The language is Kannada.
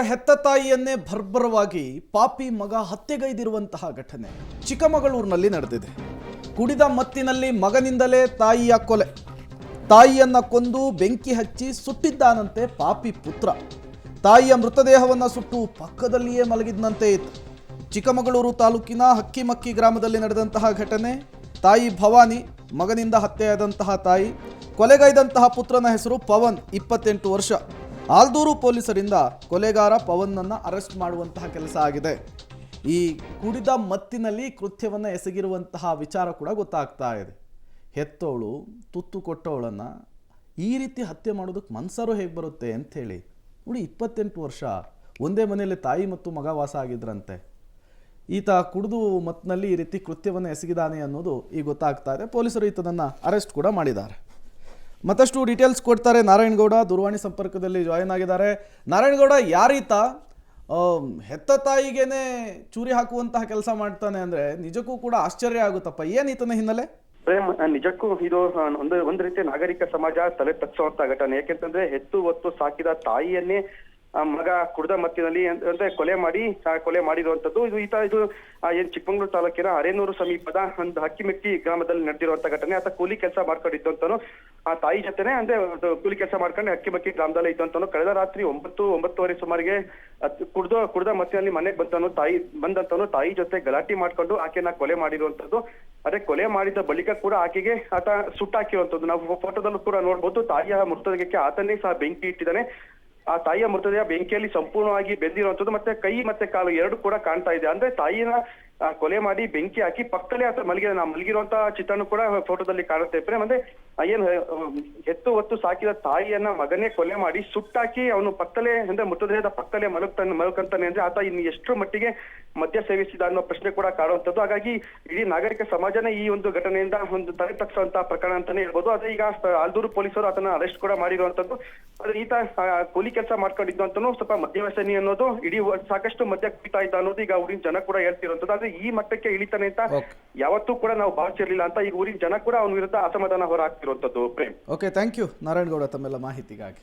ಹೆತ್ತ ತಾಯಿಯನ್ನೇ ಬರ್ಬರವಾಗಿ ಪಾಪಿ ಮಗ ಹತ್ಯೆಗೈದಿರುವಂತಹ ಘಟನೆ ಚಿಕ್ಕಮಗಳೂರಿನಲ್ಲಿ ನಡೆದಿದೆ. ಕುಡಿದ ಮತ್ತಿನಲ್ಲಿ ಮಗನಿಂದಲೇ ತಾಯಿಯ ಕೊಲೆ. ತಾಯಿಯನ್ನ ಕೊಂದು ಬೆಂಕಿ ಹಚ್ಚಿ ಸುಟ್ಟಿದ್ದಾನಂತೆ ಪಾಪಿ ಪುತ್ರ. ತಾಯಿಯ ಮೃತದೇಹವನ್ನು ಸುಟ್ಟು ಪಕ್ಕದಲ್ಲಿಯೇ ಮಲಗಿದ್ದಂತೆ ಇತ್ತು. ಚಿಕ್ಕಮಗಳೂರು ತಾಲೂಕಿನ ಹಕ್ಕಿಮಕ್ಕಿ ಗ್ರಾಮದಲ್ಲಿ ನಡೆದಂತಹ ಘಟನೆ. ತಾಯಿ ಭವಾನಿ, ಮಗನಿಂದ ಹತ್ಯೆಯಾದಂತಹ ತಾಯಿ. ಕೊಲೆಗೈದಂತಹ ಪುತ್ರನ ಹೆಸರು ಪವನ್, 28 ವರ್ಷ. ಆಲ್ದೂರು ಪೊಲೀಸರಿಂದ ಕೊಲೆಗಾರ ಪವನ್ನನ್ನು ಅರೆಸ್ಟ್ ಮಾಡುವಂತಹ ಕೆಲಸ ಆಗಿದೆ. ಈ ಕುಡಿದ ಮತ್ತಿನಲ್ಲಿ ಕೃತ್ಯವನ್ನು ಎಸಗಿರುವಂತಹ ವಿಚಾರ ಕೂಡ ಗೊತ್ತಾಗ್ತಾ ಇದೆ. ಹೆತ್ತವಳು ತುತ್ತು ಕೊಟ್ಟವಳನ್ನು ಈ ರೀತಿ ಹತ್ಯೆ ಮಾಡೋದಕ್ಕೆ ಮನ್ಸರು ಹೇಗೆ ಬರುತ್ತೆ ಅಂಥೇಳಿ ನೋಡಿ. 28 ವರ್ಷ ಒಂದೇ ಮನೆಯಲ್ಲಿ ತಾಯಿ ಮತ್ತು ಮಗ ವಾಸ ಆಗಿದ್ರಂತೆ. ಈತ ಕುಡಿದು ಮತ್ತಿನಲ್ಲಿ ಈ ರೀತಿ ಕೃತ್ಯವನ್ನು ಎಸಗಿದಾನೆ ಅನ್ನೋದು ಈಗ ಗೊತ್ತಾಗ್ತಾ ಇದೆ. ಪೊಲೀಸರು ಈತನನ್ನು ಅರೆಸ್ಟ್ ಕೂಡ ಮಾಡಿದ್ದಾರೆ. ಮತ್ತಷ್ಟು ಡೀಟೇಲ್ಸ್ ಕೊಡ್ತಾರೆ ನಾರಾಯಣಗೌಡ, ದೂರವಾಣಿ ಸಂಪರ್ಕದಲ್ಲಿ ಜಾಯಿನ್ ಆಗಿದ್ದಾರೆ. ನಾರಾಯಣಗೌಡ, ಯಾರೀತ ಹೆತ್ತ ತಾಯಿಗೇನೆ ಚೂರಿ ಹಾಕುವಂತಹ ಕೆಲಸ ಮಾಡ್ತಾನೆ ಅಂದ್ರೆ ನಿಜಕ್ಕೂ ಕೂಡ ಆಶ್ಚರ್ಯ ಆಗುತ್ತಪ್ಪ. ಏನ್ ಈತನ ಹಿನ್ನೆಲೆ? ಪ್ರೇಮ್, ನಿಜಕ್ಕೂ ಇದು ಒಂದು ರೀತಿಯ ನಾಗರಿಕ ಸಮಾಜ ತಲೆ ತಗ್ಸುವಂತ ಘಟನೆ. ಯಾಕೆಂತಂದ್ರೆ ಹೆತ್ತು ಹೊತ್ತು ಸಾಕಿದ ತಾಯಿಯನ್ನೇ ಮಗ ಕುಡ್ದ ಮತ್ತಿನಲ್ಲಿ ಅಂದ್ರೆ ಕೊಲೆ ಮಾಡಿರುವಂತದ್ದು. ಇದು ಏನ್ ಚಿಕ್ಕಮಗಳೂರು ತಾಲೂಕಿನ ಅರೇನೂರು ಸಮೀಪದ ಒಂದು ಹಕ್ಕಿಮಕ್ಕಿ ಗ್ರಾಮದಲ್ಲಿ ನಡೆದಿರುವಂತ ಘಟನೆ. ಆತ ಕೂಲಿ ಕೆಲಸ ಮಾಡ್ಕೊಂಡಿದ್ದಂತನು ಆ ತಾಯಿ ಜೊತೆನೆ ಅಂದ್ರೆ ಕೂಲಿ ಕೆಲಸ ಮಾಡ್ಕೊಂಡು ಹಕ್ಕಿಮಕ್ಕಿ ಗ್ರಾಮದಲ್ಲಿ ಇದ್ದಂತನು ಕಳೆದ ರಾತ್ರಿ 9:30 ಸುಮಾರಿಗೆ ಕುಡ್ದ ಮತ್ತಿನಲ್ಲಿ ಮನೆಗೆ ಬಂದಂತನು ತಾಯಿ ಜೊತೆ ಗಲಾಟೆ ಮಾಡ್ಕೊಂಡು ಆಕೆನ ಕೊಲೆ ಮಾಡಿರುವಂತದ್ದು. ಅದೇ ಕೊಲೆ ಮಾಡಿದ ಬಳಿಕ ಕೂಡ ಆಕೆಗೆ ಆತ ಸುಟ್ಟಾಕಿರುವಂತದ್ದು ನಾವು ಫೋಟೋದಲ್ಲೂ ಕೂಡ ನೋಡ್ಬೋದು. ತಾಯಿಯ ಮೃತದೇಹಕ್ಕೆ ಆತನೇ ಸಹ ಬೆಂಕಿ ಇಟ್ಟಿದ್ದಾನೆ. ಆ ತಾಯಿಯ ಮೃತದೇಹ ಬೆಂಕಿಯಲ್ಲಿ ಸಂಪೂರ್ಣವಾಗಿ ಬೆಂದಿರುವಂತದ್ದು, ಮತ್ತೆ ಕೈ ಮತ್ತೆ ಕಾಲು ಎರಡು ಕೂಡ ಕಾಣ್ತಾ ಇದೆ. ಅಂದ್ರೆ ತಾಯಿನ ಕೊಲೆ ಮಾಡಿ ಬೆಂಕಿ ಹಾಕಿ ಪಕ್ಕದಲ್ಲೇ ಆತ ಮಲಗಿರುವಂತ ಚಿತ್ರಣ ಕೂಡ ಫೋಟೋದಲ್ಲಿ ಕಾಣುತ್ತೆ. ಪ್ರೇಮ್, ಅಂದ್ರೆ ಏನು ಹೆತ್ತು ಹೊತ್ತು ಸಾಕಿದ ತಾಯಿಯನ್ನ ಮಗನೇ ಕೊಲೆ ಮಾಡಿ ಸುಟ್ಟಾಕಿ ಅವನು ಪಕ್ಕದಲ್ಲೇ ಅಂದ್ರೆ ಮೃತದೇಹದ ಪಕ್ಕದಲ್ಲೇ ಮಲಗ್ತಾನೆ ಅಂದ್ರೆ ಆತ ಇನ್ನು ಎಷ್ಟರ ಮಟ್ಟಿಗೆ ಮದ್ಯ ಸೇವಿಸಿದ ಅನ್ನೋ ಪ್ರಶ್ನೆ ಕೂಡ ಕಾಡುವಂತದ್ದು. ಹಾಗಾಗಿ ಇಡೀ ನಾಗರಿಕ ಸಮಾಜನೇ ಈ ಒಂದು ಘಟನೆಯಿಂದ ಒಂದು ತಲೆ ತಗ್ಸುವಂತ ಪ್ರಕರಣ ಅಂತಾನೆ ಹೇಳ್ಬೋದು. ಆದ್ರೆ ಈಗ ಆಲ್ದೂರು ಪೊಲೀಸರು ಆತನ ಅರೆಸ್ಟ್ ಕೂಡ ಮಾಡಿರುವಂತದ್ದು. ಆದ್ರೆ ಈತ ಕೂಲಿ ಕೆಲಸ ಮಾಡ್ಕೊಂಡಿದ್ದು ಅಂತಾನು ಸ್ವಲ್ಪ ಮದ್ಯವ್ಯಸನಿ ಅನ್ನೋದು, ಇಡೀ ಸಾಕಷ್ಟು ಮದ್ಯ ಕುಡಿತಾ ಇದ್ದ ಅನ್ನೋದು ಈಗ ಊರಿನ ಜನ ಕೂಡ ಹೇಳ್ತಿರುವಂತದ್ದು. ಆದ್ರೆ ಈ ಮಟ್ಟಕ್ಕೆ ಇಳಿತಾನೆ ಅಂತ ಯಾವತ್ತೂ ಕೂಡ ನಾವು ಭಾವಿಸಿರ್ಲಿಲ್ಲ ಅಂತ ಈಗ ಊರಿನ ಜನ ಕೂಡ ಅವನ ವಿರುದ್ಧ ಅಸಮಾಧಾನ ಹೊರ ಹಾಕ್ತಿರುವಂತದ್ದು. Prem, okay, thank you Narayanagowda ತಮ್ಮೆಲ್ಲ ಮಾಹಿತಿಗಾಗಿ.